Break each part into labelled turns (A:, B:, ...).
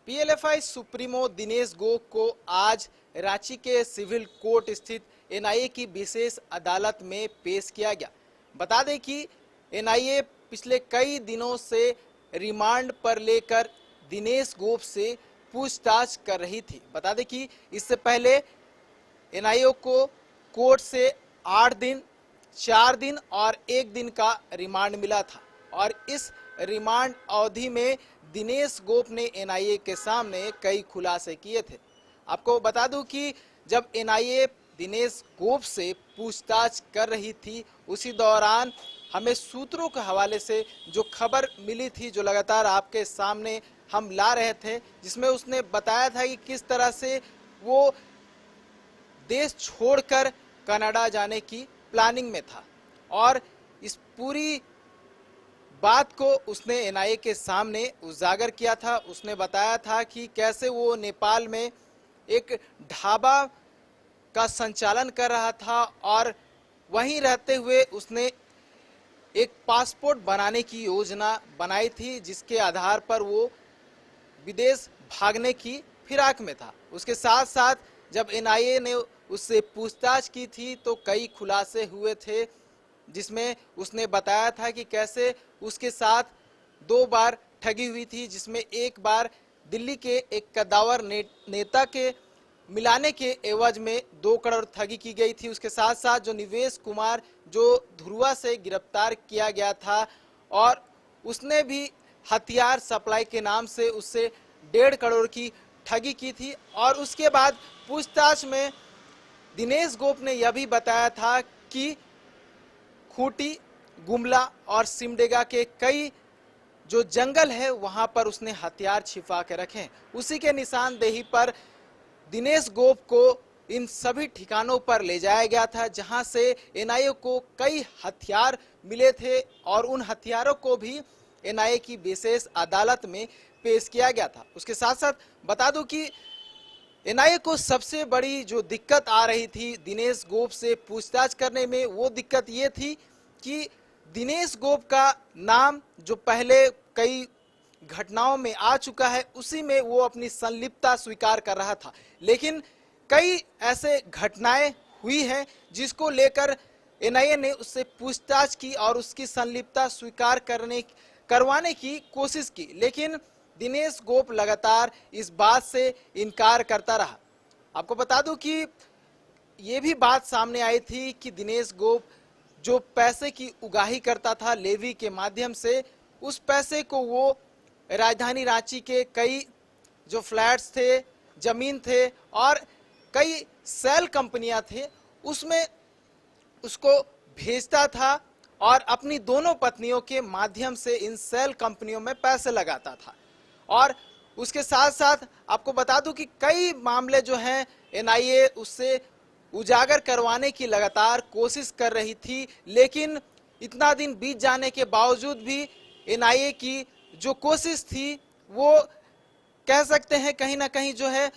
A: PLFI supremo Dinesh गोप को आज रांची के सिविल कोर्ट स्थित एनआईए की विशेष अदालत में पेश किया गया। बता दें कि एनआईए पिछले कई दिनों से रिमांड पर लेकर दिनेश गोप से पूछताछ कर रही थी। बता दें कि इससे पहले एनआईए को कोर्ट से 8 दिन, 4 दिन और 1 दिन का रिमांड मिला था और इस रिमांड अवधि में दिनेश गोप ने एनआईए के सामने कई खुलासे किए थे। आपको बता दूं कि जब एनआईए दिनेश गोप से पूछताछ कर रही थी, उसी दौरान हमें सूत्रों के हवाले से जो खबर मिली थी, जो लगातार आपके सामने हम ला रहे थे, जिसमें उसने बताया था कि किस तरह से वो देश छोड़कर कनाडा जाने की प्लानिंग में था और इस पूरी बात को उसने एनआईए के सामने उजागर किया था। उसने बताया था कि कैसे वो नेपाल में एक ढाबा का संचालन कर रहा था और वहीं रहते हुए उसने एक पासपोर्ट बनाने की योजना बनाई थी, जिसके आधार पर वो विदेश भागने की फिराक में था। उसके साथ साथ जब एनआईए ने उससे पूछताछ की थी तो कई खुलासे हुए थे, जिसमें उसने बताया था कि कैसे उसके साथ 2 बार ठगी हुई थी, जिसमें एक बार दिल्ली के एक कद्दावर नेता के मिलाने के एवज में 2 करोड़ ठगी की गई थी। उसके साथ साथ जो निवेश कुमार जो धुरुआ से गिरफ्तार किया गया था और उसने भी हथियार सप्लाई के नाम से उससे 1.5 करोड़ की ठगी की थी। और उसके बाद पूछताछ में दिनेश गोप ने यह भी बताया था कि खूंटी, गुमला और सिमडेगा के कई जो जंगल है वहां पर उसने हथियार छिपा के रखे। उसी के निशानदेही पर दिनेश गोप को इन सभी ठिकानों पर ले जाया गया था, जहां से एनआईए को कई हथियार मिले थे और उन हथियारों को भी एनआईए की विशेष अदालत में पेश किया गया था। उसके साथ साथ बता दूं कि एनआईए को सबसे बड़ी जो दिक्कत आ रही थी दिनेश गोप से पूछताछ करने में, वो दिक्कत ये थी कि दिनेश गोप का नाम जो पहले कई घटनाओं में आ चुका है, उसी में वो अपनी संलिप्तता स्वीकार कर रहा था। लेकिन कई ऐसे घटनाएं हुई हैं जिसको लेकर एनआईए ने उससे पूछताछ की और उसकी संलिप्तता स्वीकार करवाने की कोशिश की, लेकिन दिनेश गोप लगातार इस बात से इनकार करता रहा। आपको बता दूं कि ये भी बात सामने आई थी कि दिनेश गोप जो पैसे की उगाही करता था लेवी के माध्यम से, उस पैसे को वो राजधानी रांची के कई जो फ्लैट्स थे, जमीन थे और कई सेल कंपनियां थे, उसमें उसको भेजता था और अपनी दोनों पत्नियों के माध्यम से इन सेल कंपनियों में पैसे लगाता था। और उसके साथ साथ आपको बता दूं कि कई मामले जो हैं एनआईए उससे उजागर करवाने की लगातार कोशिश कर रही थी, लेकिन इतना दिन बीत जाने के बावजूद भी एनआईए की जो कोशिश थी वो कह सकते हैं कहीं ना कहीं जो है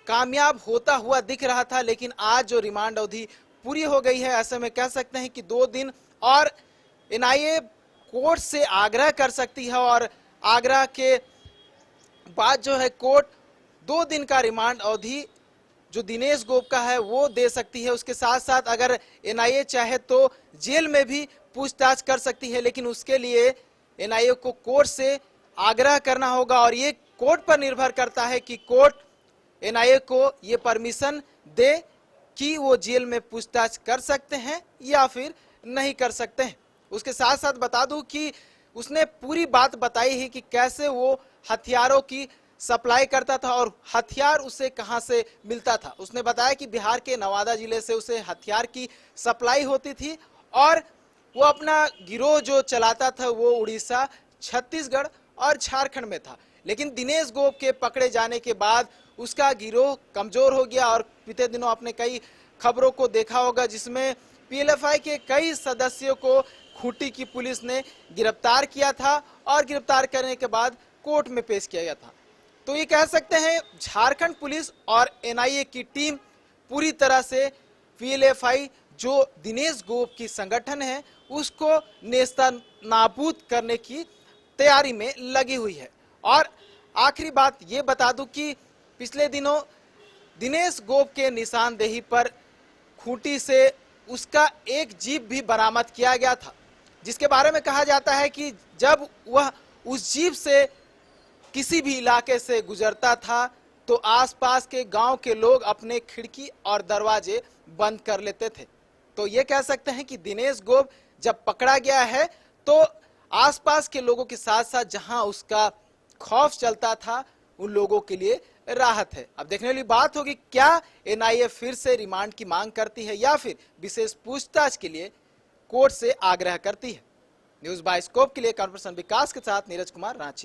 A: कामयाब होता हुआ दिख रहा था। लेकिन आज जो रिमांड अवधि पूरी हो गई है, ऐसे में कह सकते हैं कि 2 दिन और एनआईए कोर्ट से आग्रह कर सकती है और आग्रह के बाद जो है कोर्ट 2 दिन का रिमांड अवधि जो दिनेश गोप का है वो दे सकती है। उसके साथ साथ अगर एनआईए चाहे तो जेल में भी पूछताछ कर सकती है, लेकिन उसके लिए एनआईए को कोर्ट से आग्रह करना होगा और ये कोर्ट पर निर्भर करता है कि कोर्ट एनआईए को ये परमिशन दे कि वो जेल में पूछताछ कर सकते हैं या फिर नहीं कर सकते हैं। उसके साथ साथ बता दूं कि उसने पूरी बात बताई है कि कैसे वो हथियारों की सप्लाई करता था और हथियार उसे कहां से मिलता था। उसने बताया कि बिहार के नवादा जिले से उसे हथियार की सप्लाई होती थी और वो अपना गिरोह जो चलाता था वो उड़ीसा, छत्तीसगढ़ और झारखंड में था। लेकिन दिनेश गोप के पकड़े जाने के बाद उसका गिरोह कमजोर हो गया और बीते दिनों आपने कई खबरों को देखा होगा, जिसमें पीएलएफआई के कई सदस्यों को खूंटी की पुलिस ने गिरफ्तार किया था और गिरफ्तार करने के बाद कोर्ट में पेश किया गया था। तो ये कह सकते हैं झारखंड पुलिस और एनआईए की टीम पूरी तरह से पीएलएफआई जो दिनेश गोप की संगठन है उसको नेस्तनाबूद करने की तैयारी में लगी हुई है। और आखिरी बात ये बता दूं कि पिछले दिनों दिनेश गोप के निशानदेही पर खूंटी से उसका एक जीप भी बरामद किया गया था, जिसके बारे में कहा जाता है कि जब वह उस जीप से किसी भी इलाके से गुजरता था तो आसपास के गांव के लोग अपने खिड़की और दरवाजे बंद कर लेते थे। तो ये कह सकते हैं कि दिनेश गोप जब पकड़ा गया है तो आसपास के लोगों के साथ साथ जहां उसका खौफ चलता था उन लोगों के लिए राहत है। अब देखने वाली बात होगी क्या एनआईए फिर से रिमांड की मांग करती है या फिर विशेष पूछताछ के लिए कोर्ट से आग्रह करती है। न्यूज बाय स्कोप के लिए कॉर्पोरेशन विकास के साथ नीरज कुमार, रांची।